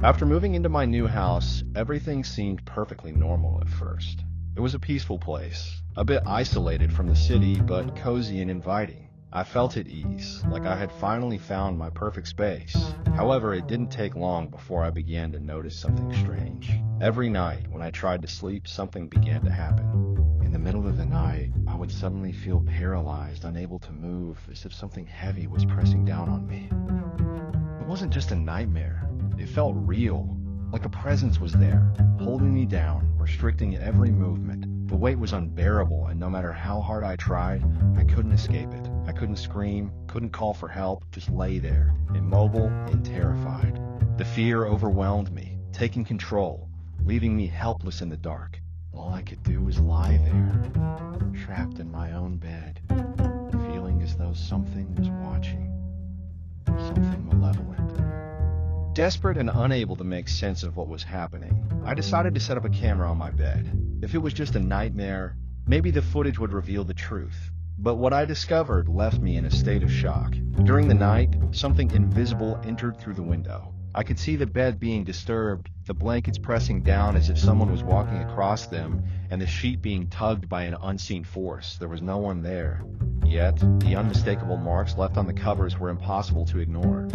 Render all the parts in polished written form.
After moving into my new house, everything seemed perfectly normal at first. It was a peaceful place, a bit isolated from the city, but cozy and inviting. I felt at ease, like I had finally found my perfect space. However, it didn't take long before I began to notice something strange. Every night, when I tried to sleep, something began to happen. In the middle of the night, I would suddenly feel paralyzed, unable to move, as if something heavy was pressing down on me. It wasn't just a nightmare. It felt real, like a presence was there, holding me down, restricting every movement. The weight was unbearable, and no matter how hard I tried, I couldn't escape it. I couldn't scream, couldn't call for help, just lay there, immobile and terrified. The fear overwhelmed me, taking control, leaving me helpless in the dark. All I could do was lie there, trapped in my own bed, feeling as though something was watching, something malevolent. Desperate and unable to make sense of what was happening, I decided to set up a camera on my bed. If it was just a nightmare, maybe the footage would reveal the truth. But what I discovered left me in a state of shock. During the night, something invisible entered through the window. I could see the bed being disturbed, the blankets pressing down as if someone was walking across them, and the sheet being tugged by an unseen force. There was no one there. Yet, the unmistakable marks left on the covers were impossible to ignore.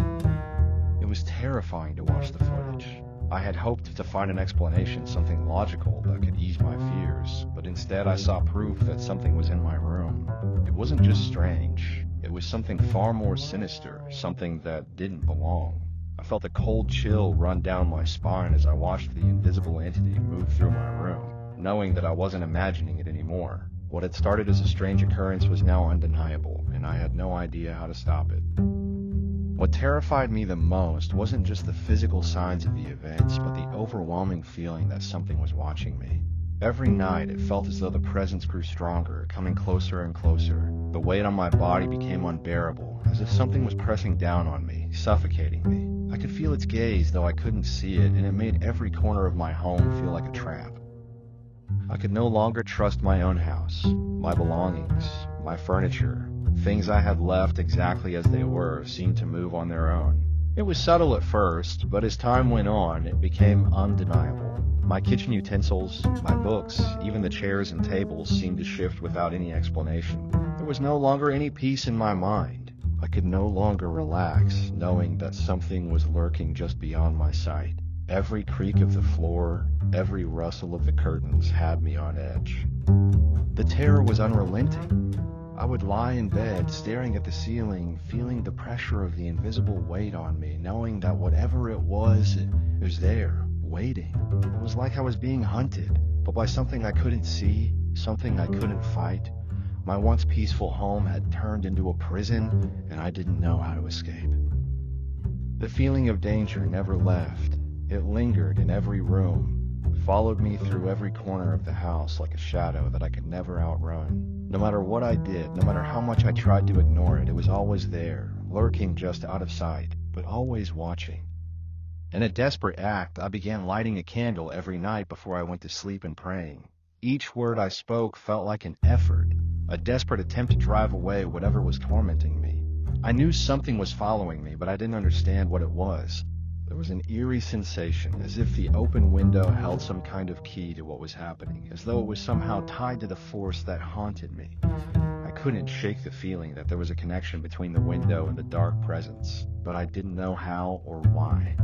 It was terrifying to watch the footage. I had hoped to find an explanation, something logical that could ease my fears, but instead I saw proof that something was in my room. It wasn't just strange, it was something far more sinister, something that didn't belong. I felt a cold chill run down my spine as I watched the invisible entity move through my room, knowing that I wasn't imagining it anymore. What had started as a strange occurrence was now undeniable, and I had no idea how to stop it. What terrified me the most wasn't just the physical signs of the events, but the overwhelming feeling that something was watching me. Every night, it felt as though the presence grew stronger, coming closer and closer. The weight on my body became unbearable, as if something was pressing down on me, suffocating me. I could feel its gaze, though I couldn't see it, and it made every corner of my home feel like a trap. I could no longer trust my own house, my belongings, my furniture. Things I had left exactly as they were seemed to move on their own. It was subtle at first, but as time went on, it became undeniable. My kitchen utensils, my books, even the chairs and tables seemed to shift without any explanation. There was no longer any peace in my mind. I could no longer relax, knowing that something was lurking just beyond my sight. Every creak of the floor, every rustle of the curtains had me on edge. The terror was unrelenting. I would lie in bed, staring at the ceiling, feeling the pressure of the invisible weight on me, knowing that whatever it was there, waiting. It was like I was being hunted, but by something I couldn't see, something I couldn't fight. My once peaceful home had turned into a prison, and I didn't know how to escape. The feeling of danger never left. It lingered in every room, followed me through every corner of the house like a shadow that I could never outrun. No matter what I did, no matter how much I tried to ignore it, it was always there, lurking just out of sight, but always watching. In a desperate act, I began lighting a candle every night before I went to sleep and praying. Each word I spoke felt like an effort, a desperate attempt to drive away whatever was tormenting me. I knew something was following me, but I didn't understand what it was. There was an eerie sensation, as if the open window held some kind of key to what was happening, as though it was somehow tied to the force that haunted me. I couldn't shake the feeling that there was a connection between the window and the dark presence, but I didn't know how or why.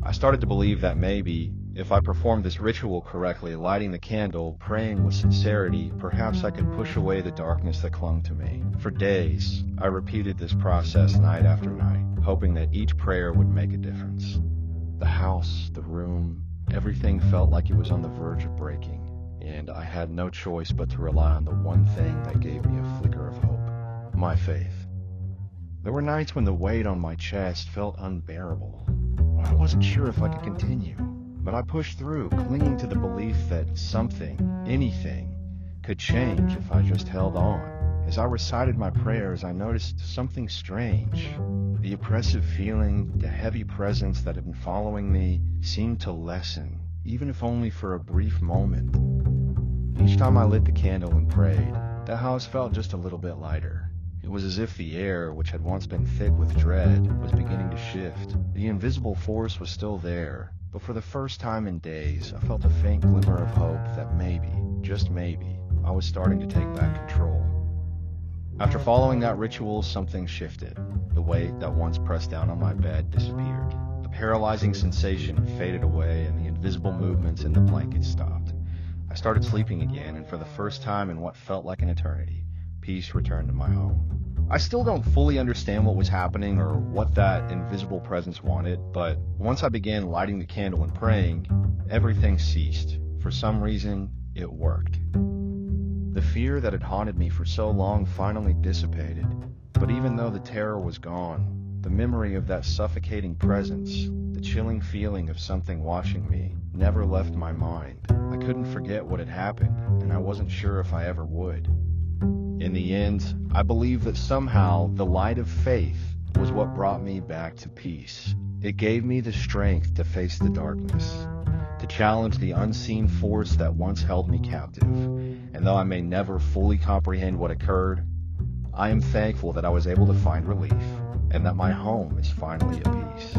I started to believe that maybe, if I performed this ritual correctly, lighting the candle, praying with sincerity, perhaps I could push away the darkness that clung to me. For days, I repeated this process night after night, hoping that each prayer would make a difference. The house, the room, everything felt like it was on the verge of breaking, and I had no choice but to rely on the one thing that gave me a flicker of hope: my faith. There were nights when the weight on my chest felt unbearable. I wasn't sure if I could continue, but I pushed through, clinging to the belief that something, anything, could change if I just held on. As I recited my prayers, I noticed something strange. The oppressive feeling, the heavy presence that had been following me, seemed to lessen, even if only for a brief moment. Each time I lit the candle and prayed, the house felt just a little bit lighter. It It was as if the air, which had once been thick with dread, was beginning to shift. The invisible force was still there, but for the first time in days, I felt a faint glimmer of hope that maybe, just maybe, I was starting to take back control. After following that ritual, something shifted. The weight that once pressed down on my bed disappeared. The paralyzing sensation faded away, and the invisible movements in the blanket stopped. I started sleeping again, and for the first time in what felt like an eternity, peace returned to my home. I still don't fully understand what was happening or what that invisible presence wanted, but once I began lighting the candle and praying, everything ceased. For some reason, it worked. The fear that had haunted me for so long finally dissipated, but even though the terror was gone, the memory of that suffocating presence, the chilling feeling of something watching me, never left my mind. I couldn't forget what had happened, and I wasn't sure if I ever would. In the end, I believe that somehow the light of faith was what brought me back to peace. It gave me the strength to face the darkness, to challenge the unseen force that once held me captive. And though I may never fully comprehend what occurred, I am thankful that I was able to find relief, and that my home is finally at peace.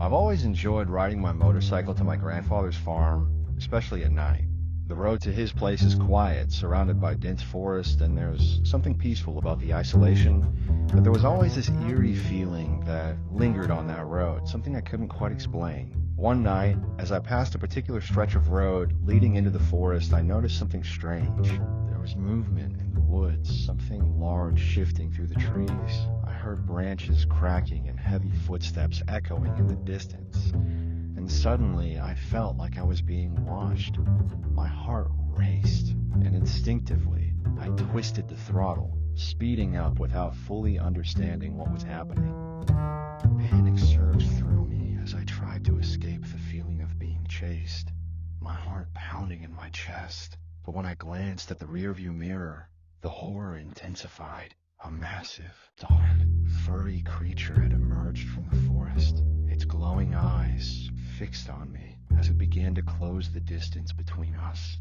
I've always enjoyed riding my motorcycle to my grandfather's farm, especially at night. The road to his place is quiet, surrounded by dense forest, and there's something peaceful about the isolation, but there was always this eerie feeling that lingered on that road, something I couldn't quite explain. One night, as I passed a particular stretch of road leading into the forest, I noticed something strange. There was movement in the woods, something large shifting through the trees. I heard branches cracking and heavy footsteps echoing in the distance. And suddenly, I felt like I was being watched. My heart raced, and instinctively, I twisted the throttle, speeding up without fully understanding what was happening. Panic surged through me as I tried to escape the feeling of being chased, my heart pounding in my chest. But when I glanced at the rearview mirror, the horror intensified. A massive, dark, furry creature had emerged from the forest, its glowing eyes fixed on me as it began to close the distance between us.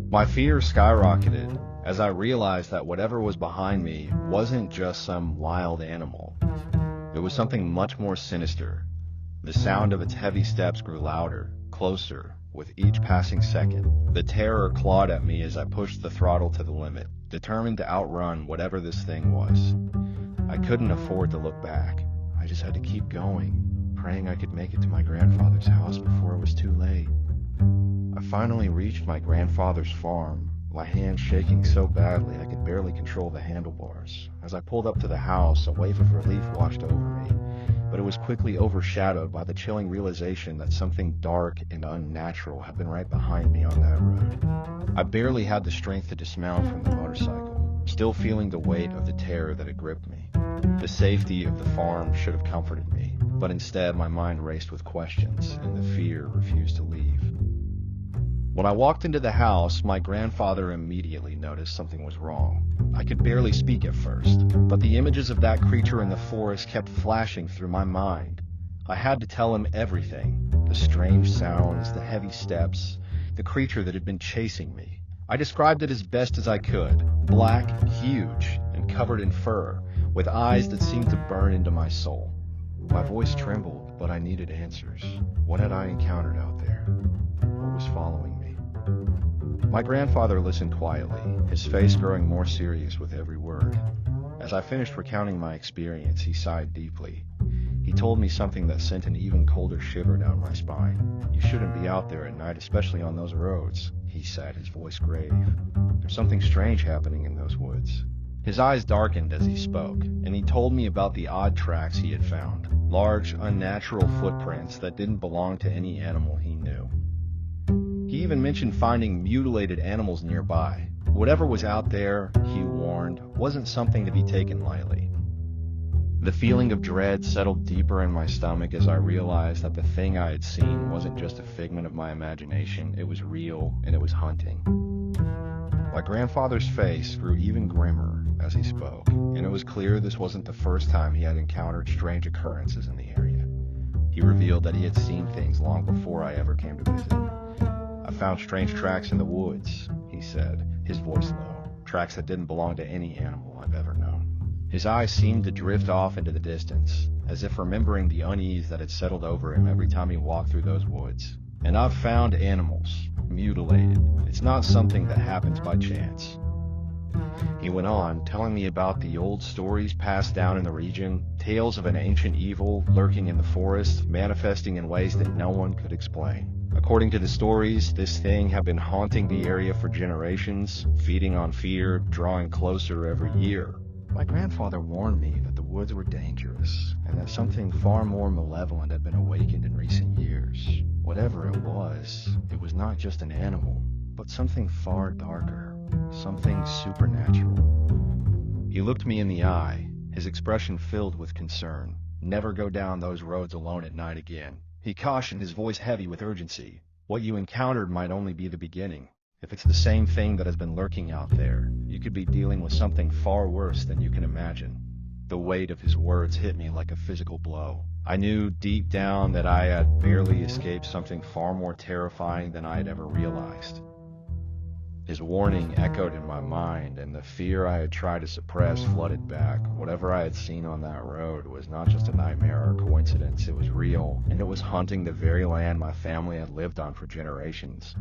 My fear skyrocketed as I realized that whatever was behind me wasn't just some wild animal. It was something much more sinister. The sound of its heavy steps grew louder, closer, with each passing second. The terror clawed at me as I pushed the throttle to the limit, determined to outrun whatever this thing was. I couldn't afford to look back. I just had to keep going, praying I could make it to my grandfather's house before it was too late. I finally reached my grandfather's farm, my hands shaking so badly I could barely control the handlebars. As I pulled up to the house, a wave of relief washed over me, but it was quickly overshadowed by the chilling realization that something dark and unnatural had been right behind me on that road. I barely had the strength to dismount from the motorcycle, still feeling the weight of the terror that had gripped me. The safety of the farm should have comforted me, but instead my mind raced with questions, and the fear refused to leave. When I walked into the house, my grandfather immediately noticed something was wrong. I could barely speak at first, but the images of that creature in the forest kept flashing through my mind. I had to tell him everything: the strange sounds, the heavy steps, the creature that had been chasing me. I described it as best as I could: black, huge, and covered in fur, with eyes that seemed to burn into my soul. My voice trembled, but I needed answers. What had I encountered out there? What was following me? My grandfather listened quietly, his face growing more serious with every word. As I finished recounting my experience, he sighed deeply. He told me something that sent an even colder shiver down my spine. "You shouldn't be out there at night, especially on those roads," he said, his voice grave. "There's something strange happening in those woods." His eyes darkened as he spoke, and he told me about the odd tracks he had found, large, unnatural footprints that didn't belong to any animal he knew. He even mentioned finding mutilated animals nearby. Whatever was out there, he warned, wasn't something to be taken lightly. The feeling of dread settled deeper in my stomach as I realized that the thing I had seen wasn't just a figment of my imagination, it was real, and it was hunting. My grandfather's face grew even grimmer as he spoke, and it was clear this wasn't the first time he had encountered strange occurrences in the area. He revealed that he had seen things long before I ever came to visit. I found strange tracks in the woods, he said, his voice low. Tracks that didn't belong to any animal I've ever known. His eyes seemed to drift off into the distance, as if remembering the unease that had settled over him every time he walked through those woods. And I've found animals, mutilated. It's not something that happens by chance. He went on, telling me about the old stories passed down in the region, tales of an ancient evil lurking in the forest, manifesting in ways that no one could explain. According to the stories, this thing had been haunting the area for generations, feeding on fear, drawing closer every year. My grandfather warned me that the woods were dangerous, and that something far more malevolent had been awakened in recent years. Whatever it was not just an animal, but something far darker, something supernatural. He looked me in the eye, his expression filled with concern. Never go down those roads alone at night again. He cautioned, his voice heavy with urgency. What you encountered might only be the beginning. If it's the same thing that has been lurking out there, you could be dealing with something far worse than you can imagine. The weight of his words hit me like a physical blow. I knew deep down that I had barely escaped something far more terrifying than I had ever realized. His warning echoed in my mind, and the fear I had tried to suppress flooded back. Whatever I had seen on that road was not just a nightmare or coincidence. It was real, and it was haunting the very land my family had lived on for generations.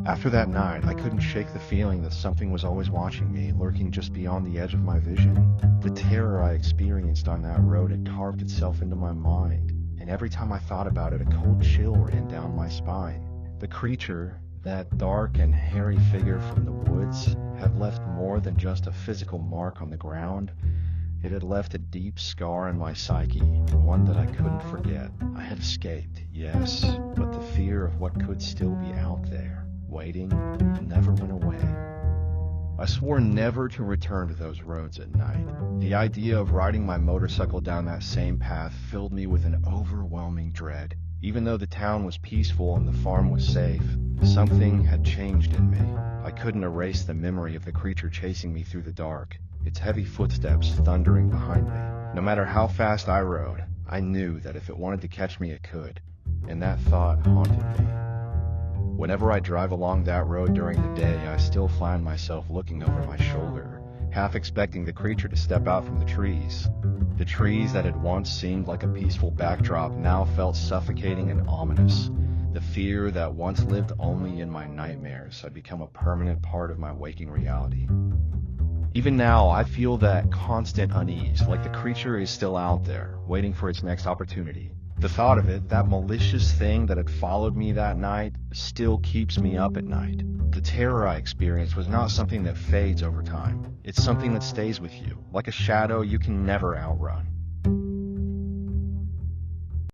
After that night, I couldn't shake the feeling that something was always watching me, lurking just beyond the edge of my vision. The terror I experienced on that road had carved itself into my mind, and every time I thought about it, a cold chill ran down my spine. The creature, that dark and hairy figure from the woods, had left more than just a physical mark on the ground. It had left a deep scar in my psyche, one that I couldn't forget. I had escaped, yes, but the fear of what could still be out there, waiting, never went away. I swore never to return to those roads at night. The idea of riding my motorcycle down that same path filled me with an overwhelming dread. Even though the town was peaceful and the farm was safe, something had changed in me. I couldn't erase the memory of the creature chasing me through the dark, its heavy footsteps thundering behind me. No matter how fast I rode, I knew that if it wanted to catch me, it could, and that thought haunted me. Whenever I drive along that road during the day, I still find myself looking over my shoulder, half expecting the creature to step out from the trees. The trees that had once seemed like a peaceful backdrop now felt suffocating and ominous. The fear that once lived only in my nightmares had become a permanent part of my waking reality. Even now, I feel that constant unease, like the creature is still out there, waiting for its next opportunity. The thought of it, that malicious thing that had followed me that night, still keeps me up at night. The terror I experienced was not something that fades over time. It's something that stays with you, like a shadow you can never outrun.